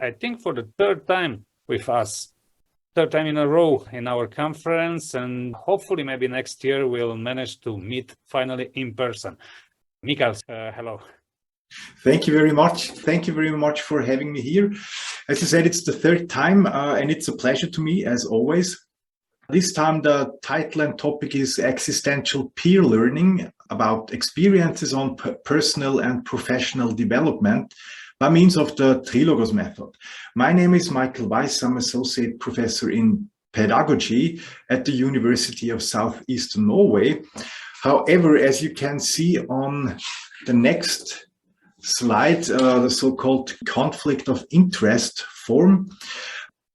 I think for the third time with us, third time in a row in our conference, and hopefully maybe next year we'll manage to meet finally in person. Mikael, hello. Thank you very much. Thank you very much for having me here. As you said, it's the third time, and it's a pleasure to me, as always. This time, the title and topic is Existential Peer Learning, about experiences on personal and professional development by means of the Trilogos Method. My name is Noah Weiss. I'm Associate Professor in Pedagogy at the University of South-Eastern Norway. However, as you can see on the next slide, the so-called conflict of interest form,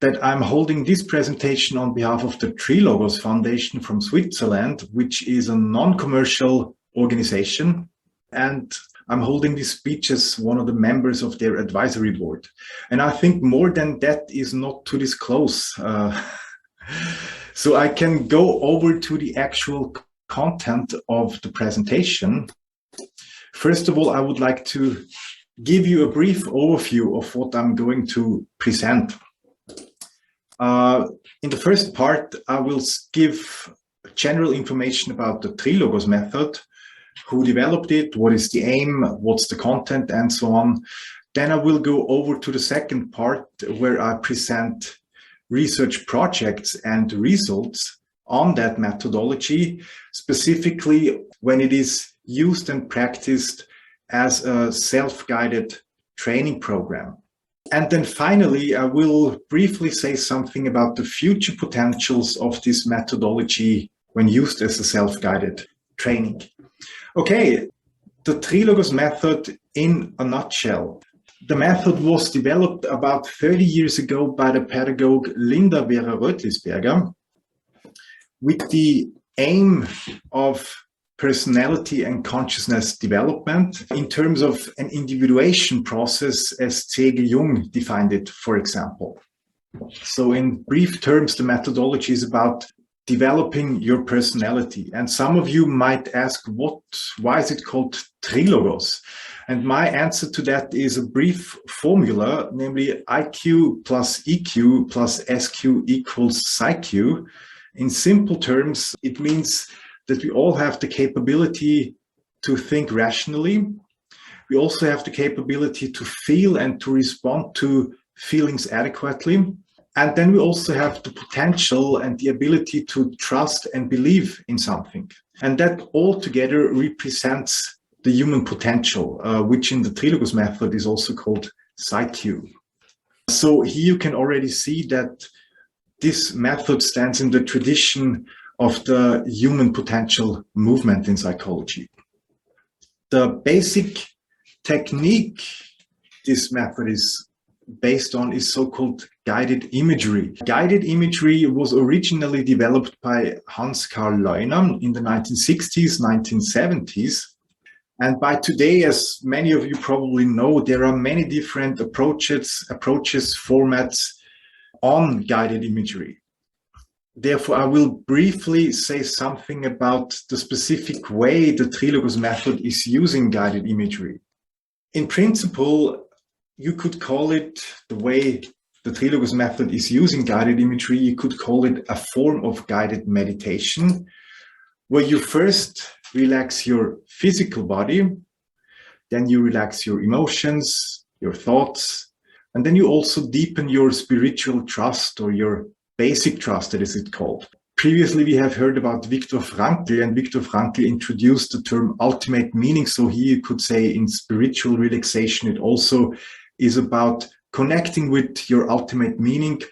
that I'm holding this presentation on behalf of the Trilogos Foundation from Switzerland, which is a non-commercial organization. And I'm holding this speech as one of the members of their advisory board. And I think more than that is not to disclose. So I can go over to the actual content of the presentation. First of all, I would like to give you a brief overview of what I'm going to present. In the first part, I will give general information about the Trilogos method, who developed it, what is the aim, what's the content, and so on. Then I will go over to the second part, where I present research projects and results on that methodology, specifically when it is used and practiced as a self-guided training program. And then finally, I will briefly say something about the future potentials of this methodology when used as a self-guided training. Okay, the Trilogos method in a nutshell. The method was developed about 30 years ago by the pedagogue Linda Vera Rötlisberger with the aim of personality and consciousness development in terms of an individuation process, as C.G. Jung defined it, for example. So in brief terms, the methodology is about developing your personality. And some of you might ask, why is it called Trilogos? And my answer to that is a brief formula, namely IQ plus EQ plus SQ equals PsyQ. In simple terms, it means that we all have the capability to think rationally. We also have the capability to feel and to respond to feelings adequately. And then we also have the potential and the ability to trust and believe in something. And that all together represents the human potential, which in the Trilogos method is also called PsyQ. So here you can already see that this method stands in the tradition of the human potential movement in psychology. The basic technique this method is based on is so-called guided imagery. Guided imagery was originally developed by Hans Carl Leuner in the 1960s, 1970s. And by today, as many of you probably know, there are many different approaches, formats on guided imagery. Therefore, I will briefly say something about the specific way the Trilogos method is using guided imagery. In principle, you could call it the way the Trilogos method is using guided imagery, you could call it a form of guided meditation, where you first relax your physical body, then you relax your emotions, your thoughts, and then you also deepen your spiritual trust or your basic trust, as it is called. Previously, we have heard about Viktor Frankl, and Viktor Frankl introduced the term ultimate meaning. So here you could say in spiritual relaxation, it also is about connecting with your ultimate meaning.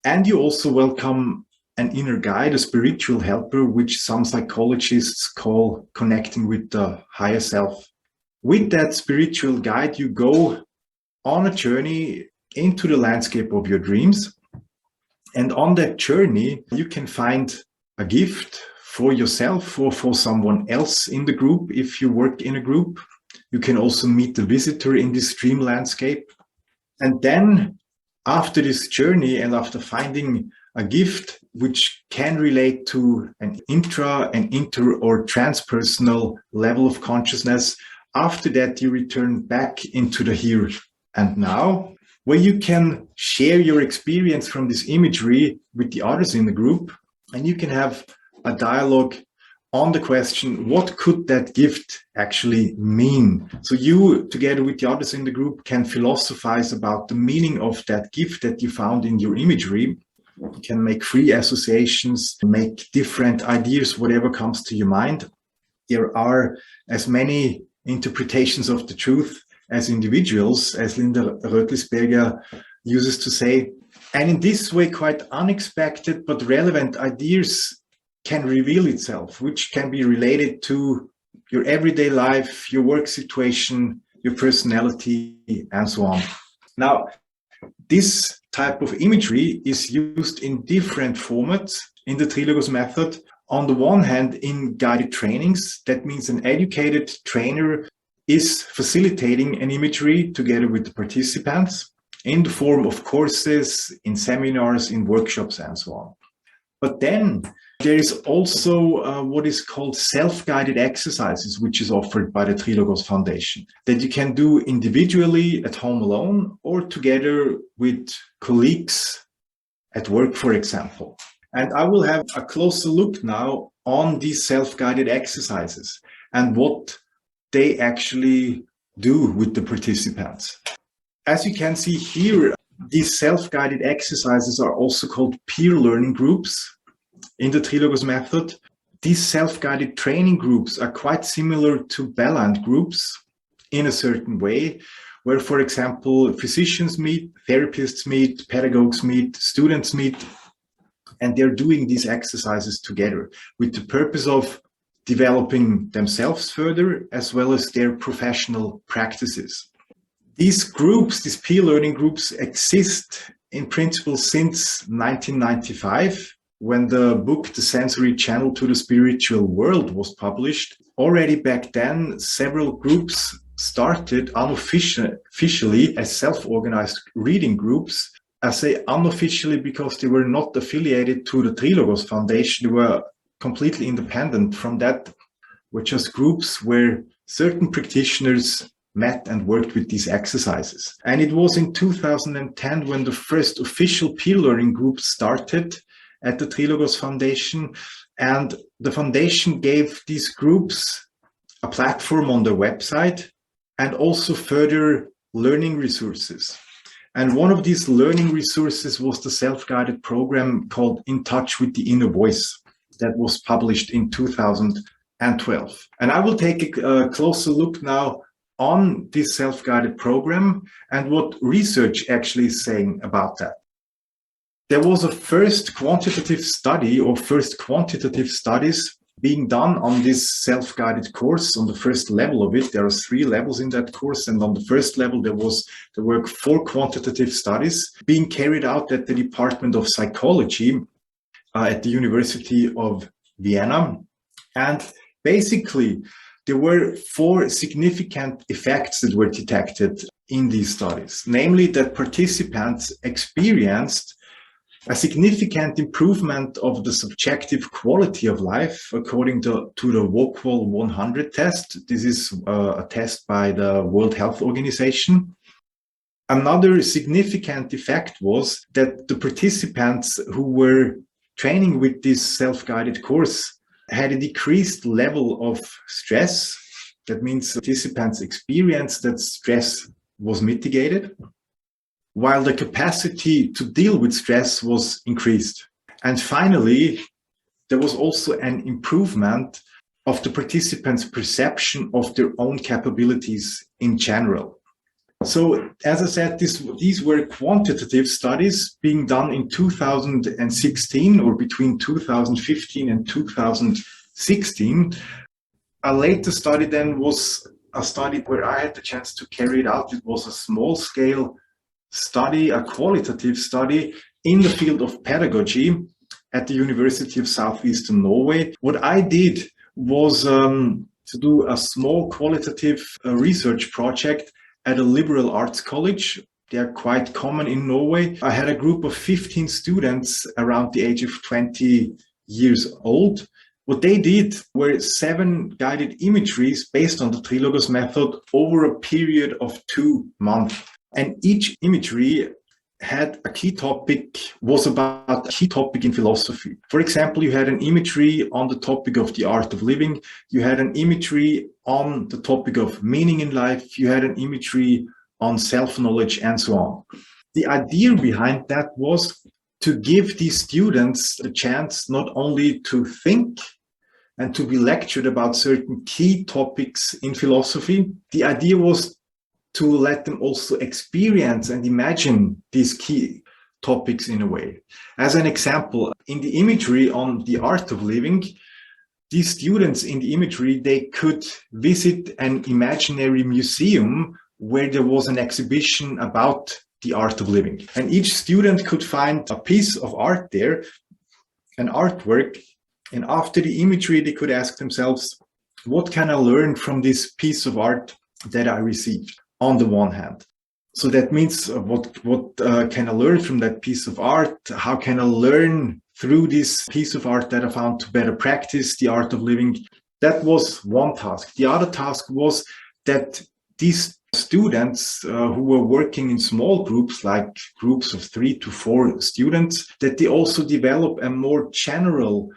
And you also welcome an inner guide, a spiritual helper, which some psychologists call connecting with the higher self. With that spiritual guide, you go on a journey into the landscape of your dreams. And on that journey, you can find a gift for yourself or for someone else in the group if you work in a group. You can also meet the visitor in this dream landscape. And then after this journey and after finding a gift which can relate to an intra, an inter, or transpersonal level of consciousness, after that you return back into the here and now. where you can share your experience from this imagery with the others in the group, and you can have a dialogue on the question, what could that gift actually mean? So you, together with the others in the group, can philosophize about the meaning of that gift that you found in your imagery. You can make free associations, make different ideas, whatever comes to your mind. There are as many interpretations of the truth as individuals, as Linda Rötlisberger uses to say. And in this way, quite unexpected but relevant ideas can reveal itself, which can be related to your everyday life, your work situation, your personality, and so on. Now, this type of imagery is used in different formats in the Trilogos method. On the one hand, in guided trainings, that means an educated trainer is facilitating an imagery together with the participants in the form of courses, in seminars, in workshops, and so on. But then there is also what is called self-guided exercises, which is offered by the Trilogos Foundation, that you can do individually at home alone or together with colleagues at work, for example. And I will have a closer look now on these self-guided exercises and what they actually do with the participants. As you can see here, these self-guided exercises are also called peer learning groups in the Trilogos method. These self-guided training groups are quite similar to Belland groups in a certain way, where, for example, physicians meet, therapists meet, pedagogues meet, students meet, and they're doing these exercises together with the purpose of developing themselves further, as well as their professional practices. These groups, these peer learning groups, exist in principle since 1995, when the book The Sensory Channel to the Spiritual World was published. Already back then, several groups started unofficially as self-organized reading groups. I say unofficially because they were not affiliated to the Trilogos Foundation. They were completely independent from that, were just groups where certain practitioners met and worked with these exercises. And it was in 2010 when the first official peer learning group started at the Trilogos Foundation. And the foundation gave these groups a platform on their website and also further learning resources. And one of these learning resources was the self-guided program called In Touch with the Inner Voice that was published in 2012. And I will take a closer look now on this self-guided program and what research actually is saying about that. There was a first quantitative study or first quantitative studies being done on this self-guided course. On the first level of it, there are 3 levels in that course. And on the first level, there were 4 quantitative studies being carried out at the Department of Psychology at the University of Vienna. And basically, there were 4 significant effects that were detected in these studies, namely that participants experienced a significant improvement of the subjective quality of life according to the WOQOL 100 test. This is a test by the World Health Organization. Another significant effect was that the participants who were training with this self-guided course had a decreased level of stress. That means participants experienced that stress was mitigated, while the capacity to deal with stress was increased. And finally, there was also an improvement of the participants' perception of their own capabilities in general. So, as I said, these were quantitative studies being done in 2016 or between 2015 and 2016. A later study then was a study where I had the chance to carry it out. It was a small-scale study, a qualitative study in the field of pedagogy at the University of South-Eastern Norway. What I did was to do a small qualitative research project at a liberal arts college. They are quite common in Norway. I had a group of 15 students around the age of 20 years old. What they did were 7 guided imageries based on the Trilogos method over a period of 2 months. And each imagery had a key topic, was about a key topic in philosophy. For example, you had an imagery on the topic of the art of living. You had an imagery on the topic of meaning in life. You had an imagery on self-knowledge and so on. The idea behind that was to give these students the chance not only to think and to be lectured about certain key topics in philosophy. The idea was to let them also experience and imagine these key topics in a way. As an example, in the imagery on the art of living, these students in the imagery, they could visit an imaginary museum where there was an exhibition about the art of living. And each student could find a piece of art there, an artwork, and after the imagery, they could ask themselves, what can I learn from this piece of art that I received? On the one hand. So that means what can I learn from that piece of art? How can I learn through this piece of art that I found to better practice the art of living? That was one task. The other task was that these students who were working in small groups, like groups of 3 to 4 students, that they also develop a more general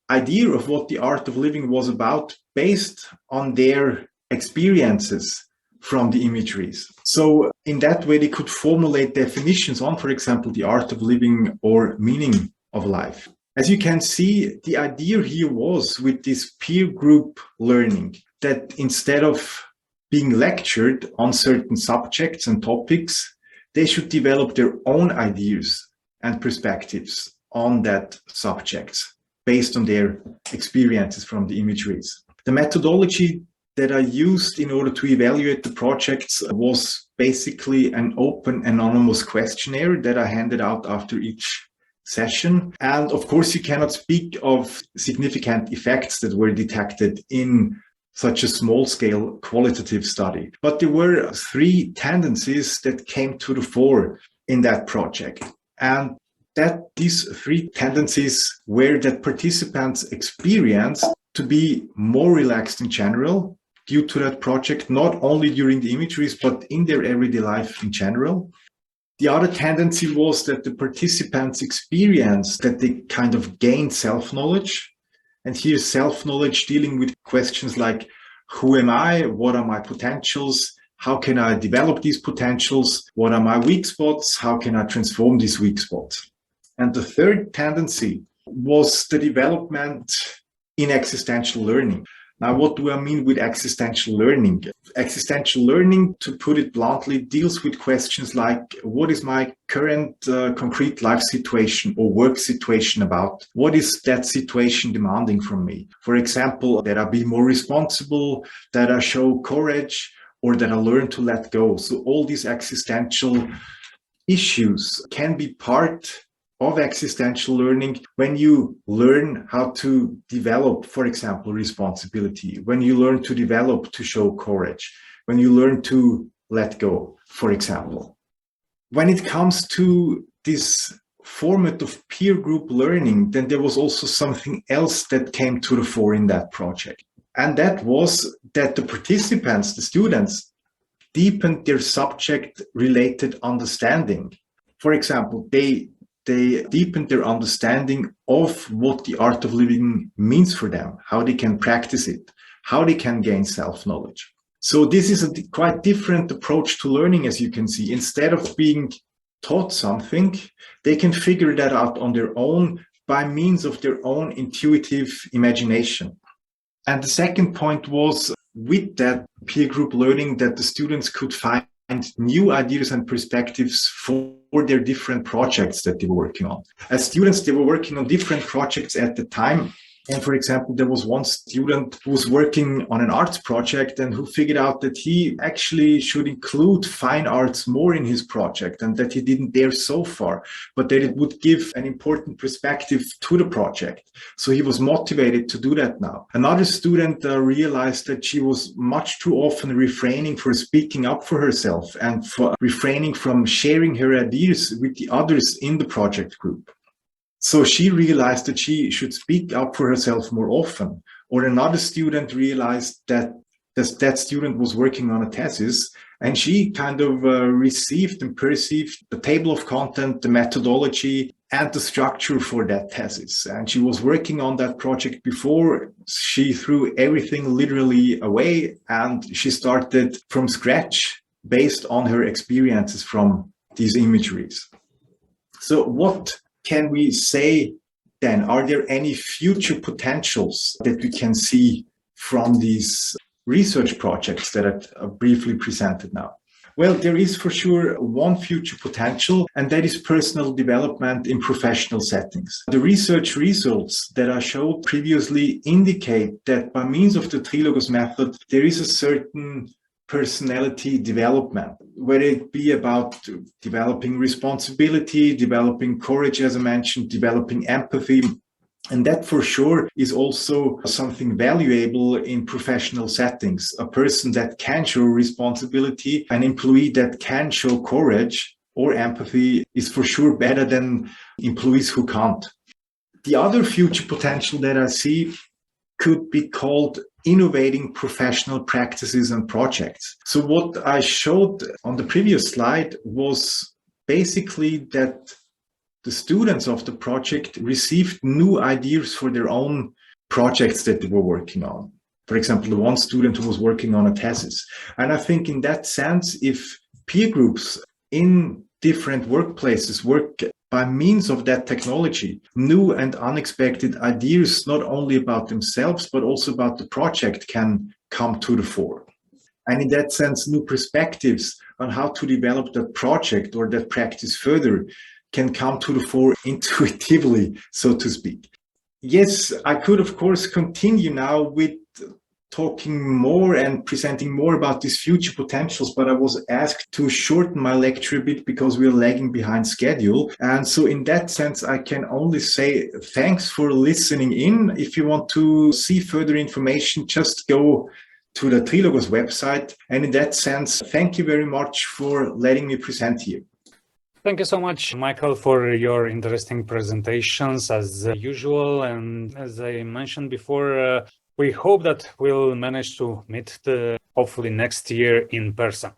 idea of what the art of living was about based on their experiences from the imageries. So in that way, they could formulate definitions on, for example, the art of living or meaning of life. As you can see, the idea here was with this peer group learning that instead of being lectured on certain subjects and topics, they should develop their own ideas and perspectives on that subjects based on their experiences from the imageries. The methodology that I used in order to evaluate the projects was basically an open anonymous questionnaire that I handed out after each session. And of course, you cannot speak of significant effects that were detected in such a small scale qualitative study. But there were 3 tendencies that came to the fore in that project. And that these 3 tendencies were that participants experienced to be more relaxed in general, due to that project, not only during the imageries, but in their everyday life in general. The other tendency was that the participants experienced that they kind of gained self-knowledge. And here self-knowledge dealing with questions like, who am I? What are my potentials? How can I develop these potentials? What are my weak spots? How can I transform these weak spots? And the third tendency was the development in existential learning. Now, what do I mean with existential learning? Existential learning, to put it bluntly, deals with questions like, what is my current concrete life situation or work situation about? What is that situation demanding from me? For example, that I be more responsible, that I show courage, or that I learn to let go. So all these existential issues can be part of existential learning when you learn how to develop, for example, responsibility, when you learn to develop to show courage, when you learn to let go, for example. When it comes to this format of peer group learning, then there was also something else that came to the fore in that project. And that was that the participants, the students, deepened their subject-related understanding. For example, they deepened their understanding of what the art of living means for them, how they can practice it, how they can gain self-knowledge. So this is a quite different approach to learning, as you can see. Instead of being taught something, they can figure that out on their own by means of their own intuitive imagination. And the second point was with that peer group learning that the students could find new ideas and perspectives for their different projects that they were working on. As students, they were working on different projects at the time. And for example, there was one student who was working on an arts project and who figured out that he actually should include fine arts more in his project, and that he didn't dare so far, but that it would give an important perspective to the project. So he was motivated to do that now. Another student realized that she was much too often refraining from speaking up for herself and for refraining from sharing her ideas with the others in the project group. So she realized that she should speak up for herself more often. Or another student realized that that student was working on a thesis, and she kind of received and perceived the table of content, the methodology, and the structure for that thesis. And she was working on that project before. She threw everything literally away, and she started from scratch based on her experiences from these imageries. So what can we say then? Are there any future potentials that we can see from these research projects that I briefly presented now? Well, there is for sure one future potential, and that is personal development in professional settings. The research results that I showed previously indicate that by means of the Trilogos method, there is a certain personality development, whether it be about developing responsibility, developing courage, as I mentioned, developing empathy. And that for sure is also something valuable in professional settings. A person that can show responsibility, an employee that can show courage or empathy is for sure better than employees who can't. The other future potential that I see could be called innovating professional practices and projects. So what I showed on the previous slide was basically that the students of the project received new ideas for their own projects that they were working on. For example, the one student who was working on a thesis. And I think in that sense, if peer groups in different workplaces work by means of that technology, new and unexpected ideas, not only about themselves, but also about the project, can come to the fore. And in that sense, new perspectives on how to develop that project or that practice further can come to the fore intuitively, so to speak. Yes, I could, of course, continue now with talking more and presenting more about these future potentials, but I was asked to shorten my lecture a bit because we are lagging behind schedule. And so in that sense, I can only say thanks for listening in. If you want to see further information, just go to the Trilogos website. And in that sense, thank you very much for letting me present here. Thank you so much, Michael, for your interesting presentations as usual. And as I mentioned before, we hope that we'll manage to meet hopefully next year in person.